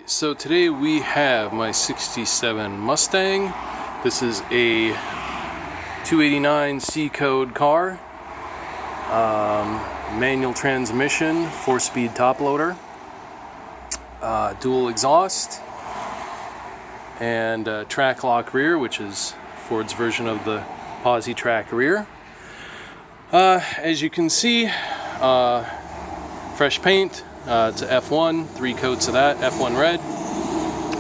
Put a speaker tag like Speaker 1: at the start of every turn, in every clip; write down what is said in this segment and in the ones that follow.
Speaker 1: So today we have my 67 Mustang. This is a 289 C-code car, manual transmission, 4-speed Toploader, dual exhaust, and track lock rear, which is Ford's version of the Posi track rear. As you can see, fresh paint. It's a F1, 3 coats of that, F1 red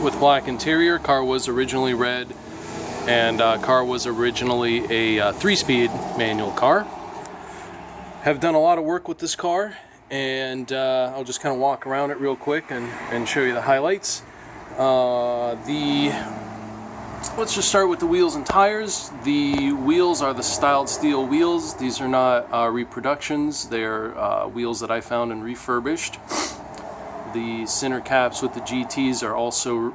Speaker 1: with black interior. Car was originally red, and car was originally a 3-speed manual car. Have done a lot of work with this car, and I'll just kind of walk around it real quick and show you the highlights. Let's just start with the wheels and tires. The wheels are the styled steel wheels. These are not reproductions. They're wheels that I found and refurbished. The center caps with the GTs are also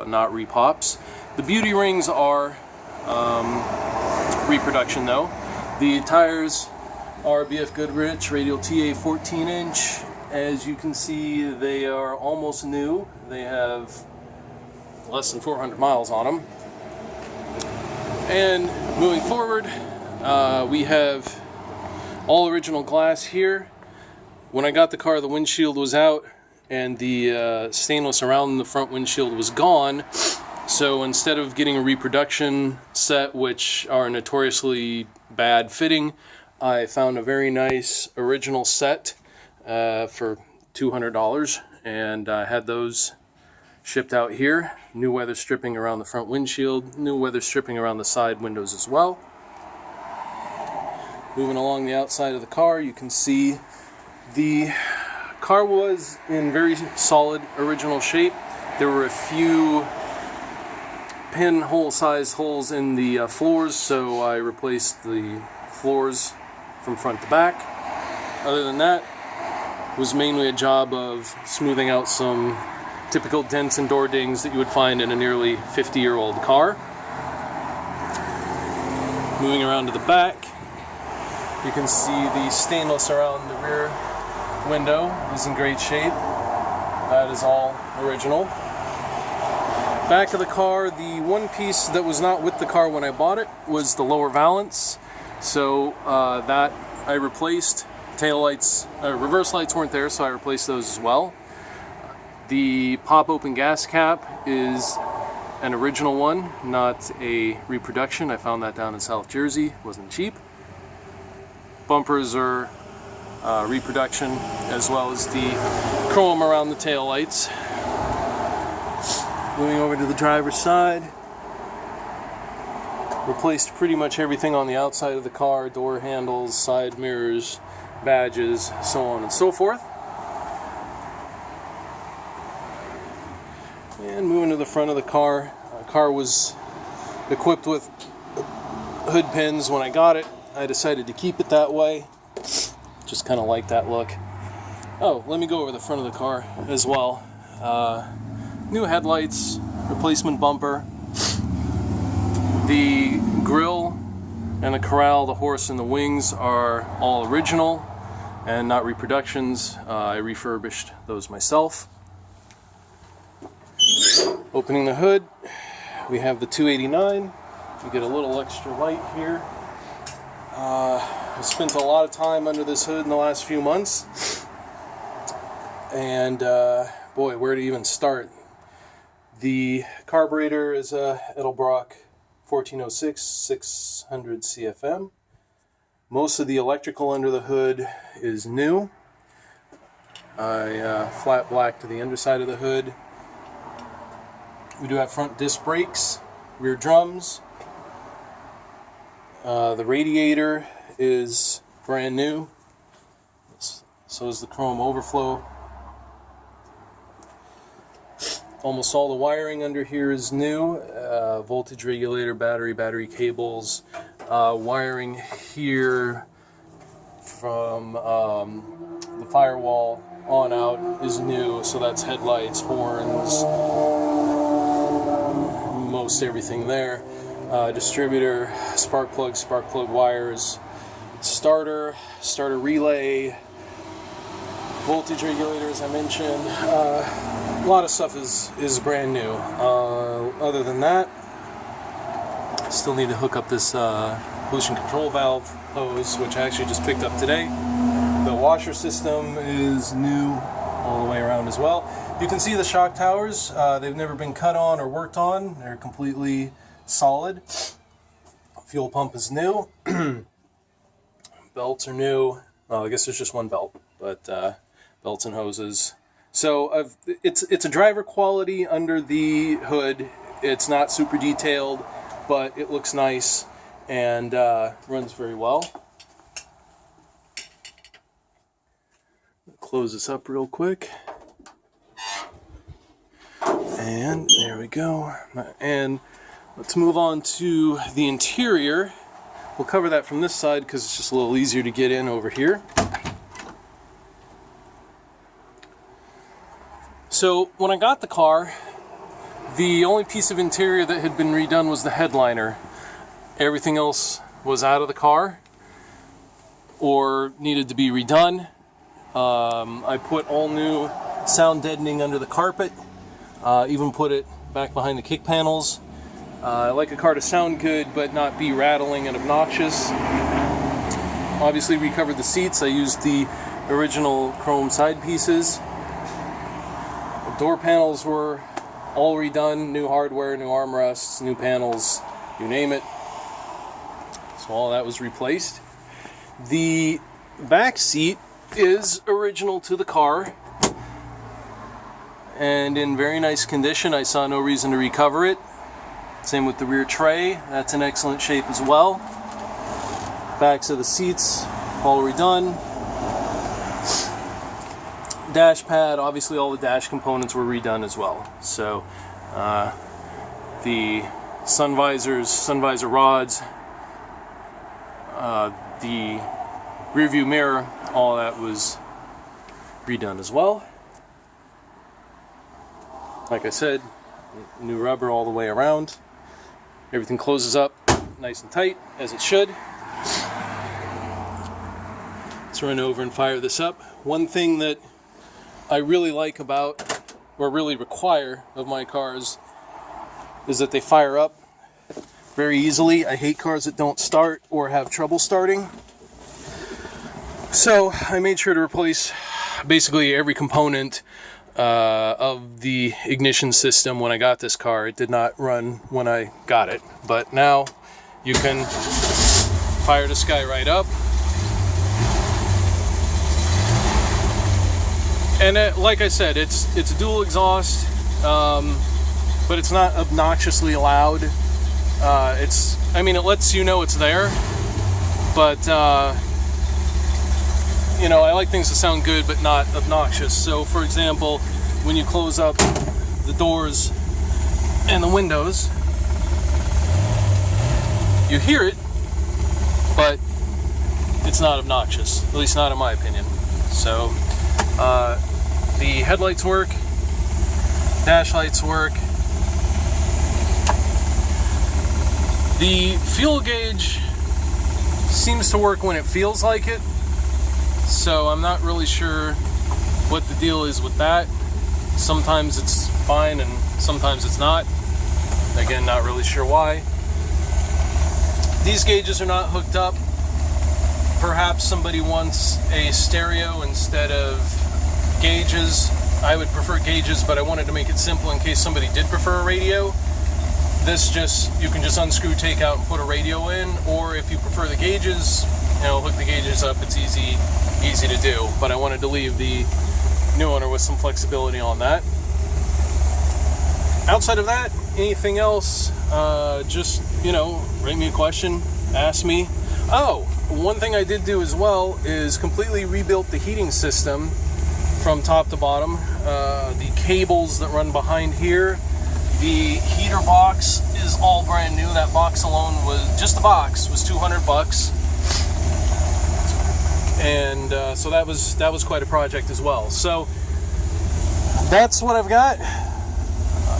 Speaker 1: not repops. The beauty rings are reproduction though. The tires are BF Goodrich radial TA 14-inch. As you can see, they are almost new. They have less than 400 miles on them. And moving forward, we have all original glass here. When I got the car, the windshield was out and the stainless around the front windshield was gone. So instead of getting a reproduction set, which are notoriously bad fitting, I found a very nice original set for $200, and I had those shipped out here. New weather stripping around the front windshield, new weather stripping around the side windows as well. Moving along the outside of the car, you can see the car was in very solid original shape. There were a few pinhole sized holes in the floors, so I replaced the floors from front to back. Other than that, it was mainly a job of smoothing out some typical dents and door dings that you would find in a nearly 50-year-old car. Moving around to the back, you can see the stainless around the rear window is in great shape. That is all original. Back of the car, the one piece that was not with the car when I bought it was the lower valance. So that I replaced. Tail lights, reverse lights weren't there, so I replaced those as well. The pop open gas cap is an original one, not a reproduction. I found that down in South Jersey. Wasn't cheap. Bumpers are reproduction, as well as the chrome around the tail lights. Moving over to the driver's side. Replaced pretty much everything on the outside of the car: door handles, side mirrors, badges, so on and so forth. And moving to the front of the car. Car was equipped with hood pins when I got it. I decided to keep it that way. Just kind of like that look. Oh, let me go over the front of the car as well. New headlights, replacement bumper. The grille and the corral, the horse and the wings are all original and not reproductions. I refurbished those myself. Opening the hood, we have the 289. We get a little extra light here. I spent a lot of time under this hood in the last few months, and boy, where to even start? The carburetor is a Edelbrock 1406 600 CFM. Most of the electrical under the hood is new. I flat blacked the underside of the hood. We do have front disc brakes, rear drums. The radiator is brand new. So is the chrome overflow. Almost all the wiring under here is new. Voltage regulator, battery cables. Wiring here from the firewall on out is new. So that's headlights, horns, most everything there. Distributor, spark plug wires, starter relay, voltage regulator as I mentioned. a lot of stuff is brand new. Other than that, still need to hook up this pollution control valve hose, which I actually just picked up today. The washer system is new all the way around as well. You can see the shock towers. They've never been cut on or worked on. They're completely solid. Fuel pump is new. Belts are new. Well, I guess there's just one belt, but belts and hoses. So it's a driver quality under the hood. It's not super detailed, but it looks nice and runs very well. Close this up real quick. And there we go. And let's move on to the interior. We'll cover that from this side because it's just a little easier to get in over here. So when I got the car, the only piece of interior that had been redone was the headliner. Everything else was out of the car or needed to be redone. I put all new sound deadening under the carpet, even put it back behind the kick panels. I like a car to sound good but not be rattling and obnoxious. Obviously recovered the seats. I used the original chrome side pieces. The door panels were all redone, new hardware, new armrests, new panels, you name it. So all that was replaced. The back seat is original to the car and in very nice condition. I saw no reason to recover it. Same with the rear tray, that's in excellent shape as well. Backs of the seats, all redone. Dash pad, obviously all the dash components were redone as well. So the sun visors, sun visor rods, the rear view mirror, all that was redone as well. Like I said, new rubber all the way around. Everything closes up nice and tight, as it should. Let's run over and fire this up. One thing that I really like about, or really require of my cars, is that they fire up very easily. I hate cars that don't start or have trouble starting. So I made sure to replace basically every component of the ignition system when I got this car. It did not run when I got it, but now you can fire this guy right up. And like I said, it's a dual exhaust, but it's not obnoxiously loud. It lets you know it's there, but you know, I like things to sound good but not obnoxious. So for example, when you close up the doors and the windows, you hear it, but it's not obnoxious, at least not in my opinion. So the headlights work, dash lights work. The fuel gauge seems to work when it feels like it, so I'm not really sure what the deal is with that. Sometimes it's fine and sometimes it's not. Again, not really sure why. These gauges are not hooked up. Perhaps somebody wants a stereo instead of gauges. I would prefer gauges, but I wanted to make it simple in case somebody did prefer a radio. This you can just unscrew, take out, and put a radio in, or if you prefer the gauges, you know, hook the gauges up. It's easy to do, but I wanted to leave the new owner with some flexibility on that. Outside of that, anything else, just, you know, write me a question, ask me. Oh, one thing I did do as well is completely rebuilt the heating system from top to bottom. The cables that run behind here, the heater box is all brand new. That box alone just the box was $200. And so that was quite a project as well. So that's what I've got.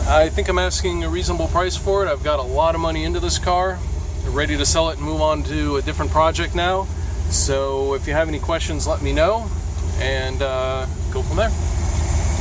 Speaker 1: I think I'm asking a reasonable price for it. I've got a lot of money into this car. I'm ready to sell it and move on to a different project now. So if you have any questions, let me know, and go from there.